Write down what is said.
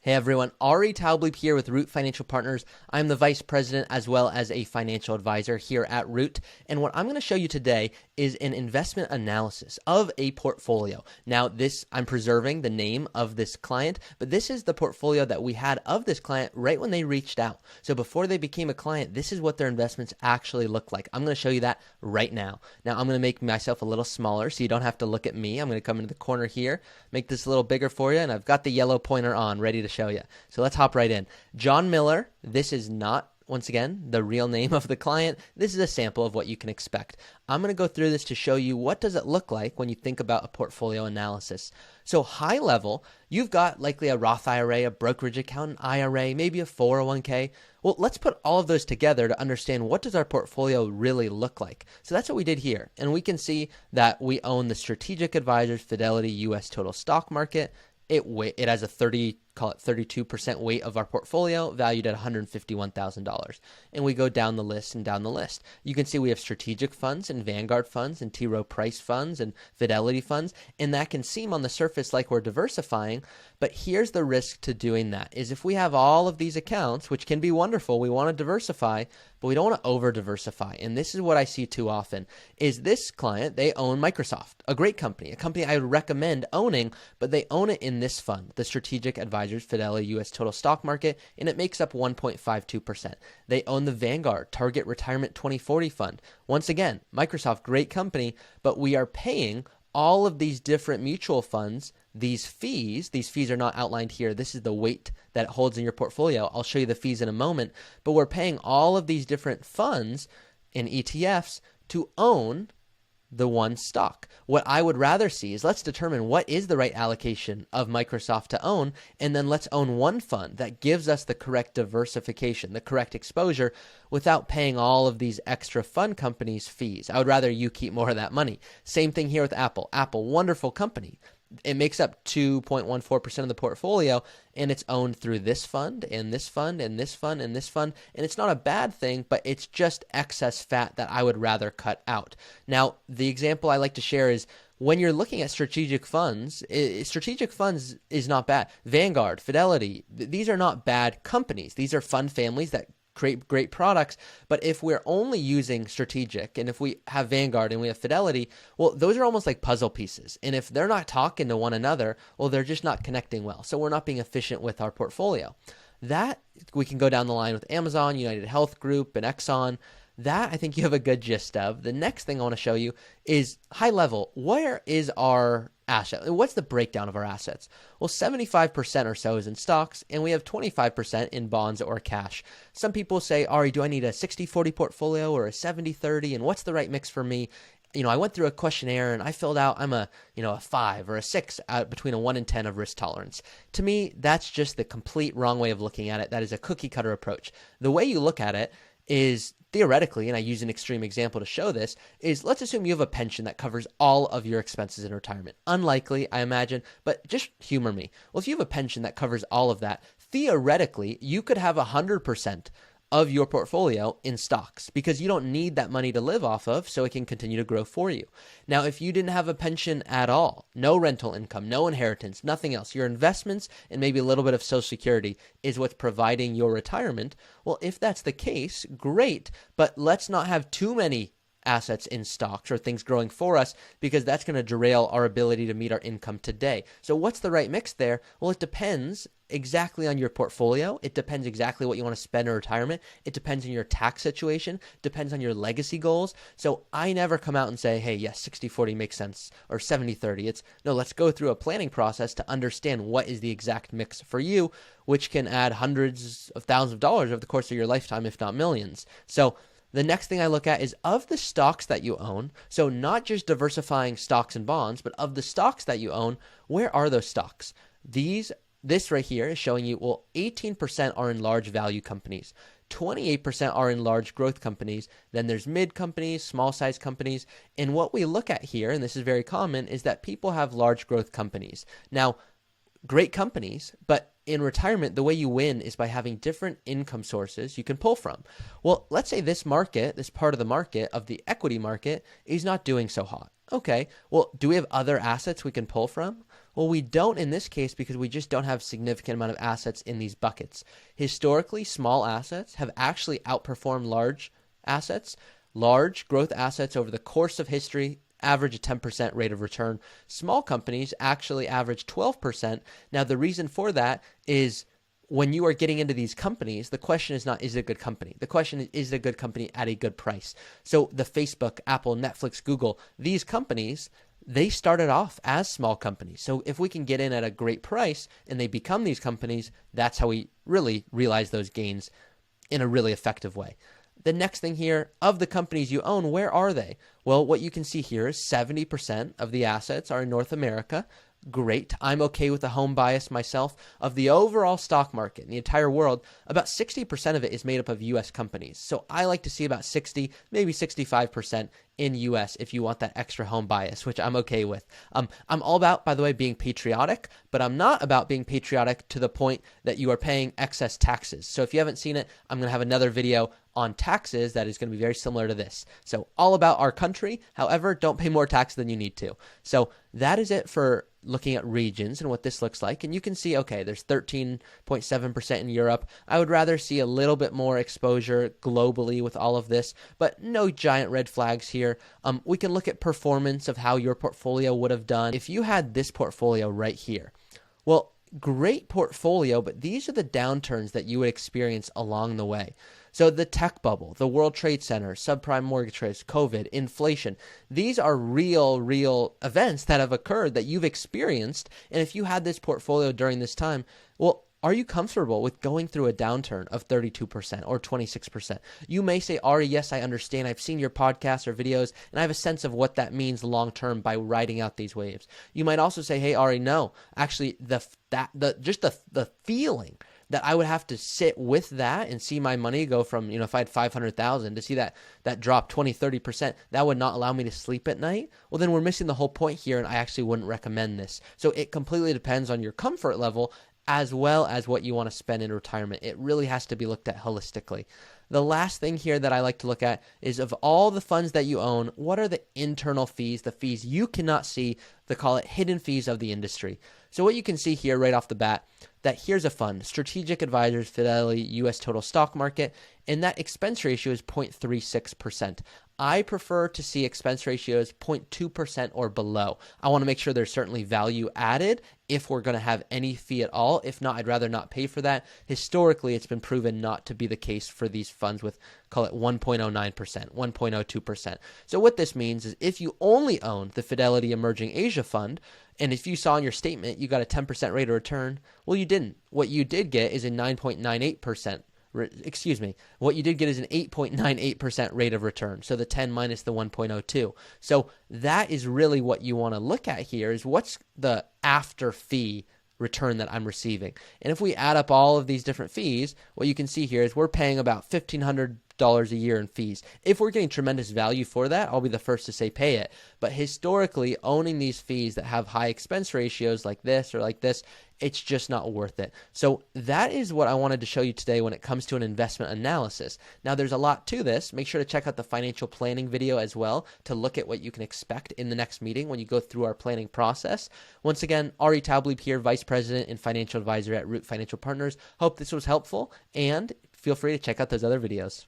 Hey everyone, Ari Taublieb here with Root Financial Partners. I'm the Vice President as well as a financial advisor here at Root. And what I'm going to show you today is an investment analysis of a portfolio. Now I'm preserving the name of this client, but this is the portfolio that we had of this client right when they reached out. So before they became a client, this is what their investments actually look like. I'm going to show you that right now. Now I'm going to make myself a little smaller so you don't have to look at me. I'm going to come into the corner here, make this a little bigger for you, and I've got the yellow pointer on ready to show you. So let's hop right in. John Miller, this is not, once again, the real name of the client. This is a sample of what you can expect. I'm going to go through this to show you what does it look like when you think about a portfolio analysis. So high level, you've got likely a Roth IRA, a brokerage account, an IRA, maybe a 401k. Well, let's put all of those together to understand what does our portfolio really look like. So that's what we did here. And we can see that we own the Strategic Advisors Fidelity US Total Stock Market. It has a 32% weight of our portfolio, valued at $151,000. And we go down the list and down the list. You can see we have strategic funds and Vanguard funds and T. Rowe Price funds and Fidelity funds. And that can seem on the surface like we're diversifying. But here's the risk to doing that is if we have all of these accounts, which can be wonderful, we want to diversify, but we don't want to over diversify. And this is what I see too often is this client, they own Microsoft, a great company, a company I would recommend owning, but they own it in this fund, the Strategic Advisors Fidelity US Total Stock Market, and it makes up 1.52%. They own the Vanguard Target Retirement 2040 Fund. Once again, Microsoft, great company, but we are paying all of these different mutual funds these fees are not outlined here. This is the weight that it holds in your portfolio. I'll show you the fees in a moment, but we're paying all of these different funds and ETFs to own the one stock. What I would rather see is let's determine what is the right allocation of Microsoft to own, and then let's own one fund that gives us the correct diversification, the correct exposure without paying all of these extra fund companies fees. I would rather you keep more of that money. Same thing here with Apple. Apple, wonderful company. It makes up 2.14% of the portfolio, and it's owned through this fund and this fund and this fund and this fund. And it's not a bad thing, but it's just excess fat that I would rather cut out. Now, the example I like to share is when you're looking at strategic funds is not bad. Vanguard, Fidelity, these are not bad companies. These are fund families that create great products. But if we're only using strategic and if we have Vanguard and we have Fidelity, well, those are almost like puzzle pieces. And if they're not talking to one another, well, they're just not connecting well. So we're not being efficient with our portfolio. That we can go down the line with Amazon, United Health Group, and Exxon. That I think you have a good gist of. The next thing I want to show you is high level. Where is our asset? What's the breakdown of our assets? Well, 75% or so is in stocks, and we have 25% in bonds or cash. Some people say, Ari, do I need a 60-40 portfolio or a 70-30? And what's the right mix for me? I went through a questionnaire and I filled out I'm a 5 or a 6 between a 1 and 10 of risk tolerance. To me, that's just the complete wrong way of looking at it. That is a cookie cutter approach. The way you look at it is theoretically, and I use an extreme example to show this, is let's assume you have a pension that covers all of your expenses in retirement. Unlikely, I imagine, but just humor me. Well, if you have a pension that covers all of that, theoretically, you could have 100% of your portfolio in stocks because you don't need that money to live off of, so it can continue to grow for you. Now, if you didn't have a pension at all, no rental income, no inheritance, nothing else, your investments and maybe a little bit of Social Security is what's providing your retirement, well, if that's the case, great, but let's not have too many assets in stocks or things growing for us because that's going to derail our ability to meet our income today. So what's the right mix there? Well, it depends exactly on your portfolio. It depends exactly what you want to spend in retirement. It depends on your tax situation, depends on your legacy goals. So I never come out and say, hey, yes, 60-40 makes sense or 70-30. It's no, let's go through a planning process to understand what is the exact mix for you, which can add hundreds of thousands of dollars over the course of your lifetime, if not millions. So the next thing I look at is of the stocks that you own, so not just diversifying stocks and bonds, but of the stocks that you own, where are those stocks? This right here is showing you, well, 18% are in large value companies. 28% are in large growth companies. Then there's mid companies, small size companies. And what we look at here, and this is very common, is that people have large growth companies. Now, great companies, but in retirement, the way you win is by having different income sources you can pull from. Well, let's say this market, this part of the market, of the equity market, is not doing so hot. Okay, well, do we have other assets we can pull from? Well, we don't in this case because we just don't have significant amount of assets in these buckets. Historically, small assets have actually outperformed large assets. Large growth assets over the course of history average a 10% rate of return. Small companies actually average 12%. Now, the reason for that is when you are getting into these companies, the question is not, is it a good company? The question is it a good company at a good price? So the Facebook, Apple, Netflix, Google, these companies, they started off as small companies. So if we can get in at a great price and they become these companies, that's how we really realize those gains in a really effective way. The next thing here, of the companies you own, where are they? Well, what you can see here is 70% of the assets are in North America. Great. I'm okay with the home bias myself. Of the overall stock market in the entire world, about 60% of it is made up of U.S. companies. So I like to see about 60, maybe 65% in U.S. if you want that extra home bias, which I'm okay with. I'm all about, by the way, being patriotic, but I'm not about being patriotic to the point that you are paying excess taxes. So if you haven't seen it, I'm going to have another video on taxes that is going to be very similar to this. So all about our country. However, don't pay more tax than you need to. So that is it for looking at regions and what this looks like. And you can see, okay, there's 13.7% in Europe. I would rather see a little bit more exposure globally with all of this, but no giant red flags here. We can look at performance of how your portfolio would have done if you had this portfolio right here. Well, great portfolio, but these are the downturns that you would experience along the way. So the tech bubble, the World Trade Center, subprime mortgage rates, COVID, inflation, these are real events that have occurred that you've experienced. And if you had this portfolio during this time, well, are you comfortable with going through a downturn of 32% or 26%? You may say, Ari, yes, I understand. I've seen your podcasts or videos, and I have a sense of what that means long-term by riding out these waves. You might also say, hey, Ari, no, actually, the feeling that I would have to sit with that and see my money go from, if I had 500,000 to see that drop 20, 30%, that would not allow me to sleep at night. Well, then we're missing the whole point here, and I actually wouldn't recommend this. So it completely depends on your comfort level as well as what you want to spend in retirement. It really has to be looked at holistically. The last thing here that I like to look at is, of all the funds that you own, what are the internal fees, the fees you cannot see, they call it hidden fees of the industry. So what you can see here right off the bat, that here's a fund, Strategic Advisors, Fidelity, U.S. Total Stock Market, and that expense ratio is 0.36%. I prefer to see expense ratios 0.2% or below. I want to make sure there's certainly value added if we're going to have any fee at all. If not, I'd rather not pay for that. Historically, it's been proven not to be the case for these funds with, call it 1.09%, 1.02%. So what this means is if you only owned the Fidelity Emerging Asia Fund, and if you saw in your statement you got a 10% rate of return, well, you didn't. What you did get is a 9.98%. What you did get is an 8.98% rate of return. So the 10 minus the 1.02. So that is really what you want to look at here, is what's the after fee return that I'm receiving. And if we add up all of these different fees, what you can see here is we're paying about $1,500 a year in fees. If we're getting tremendous value for that, I'll be the first to say pay it. But historically, owning these fees that have high expense ratios like this or like this, it's just not worth it. So that is what I wanted to show you today when it comes to an investment analysis. Now, there's a lot to this. Make sure to check out the financial planning video as well to look at what you can expect in the next meeting when you go through our planning process. Once again, Ari Taublieb here, Vice President and Financial Advisor at Root Financial Partners. Hope this was helpful, and feel free to check out those other videos.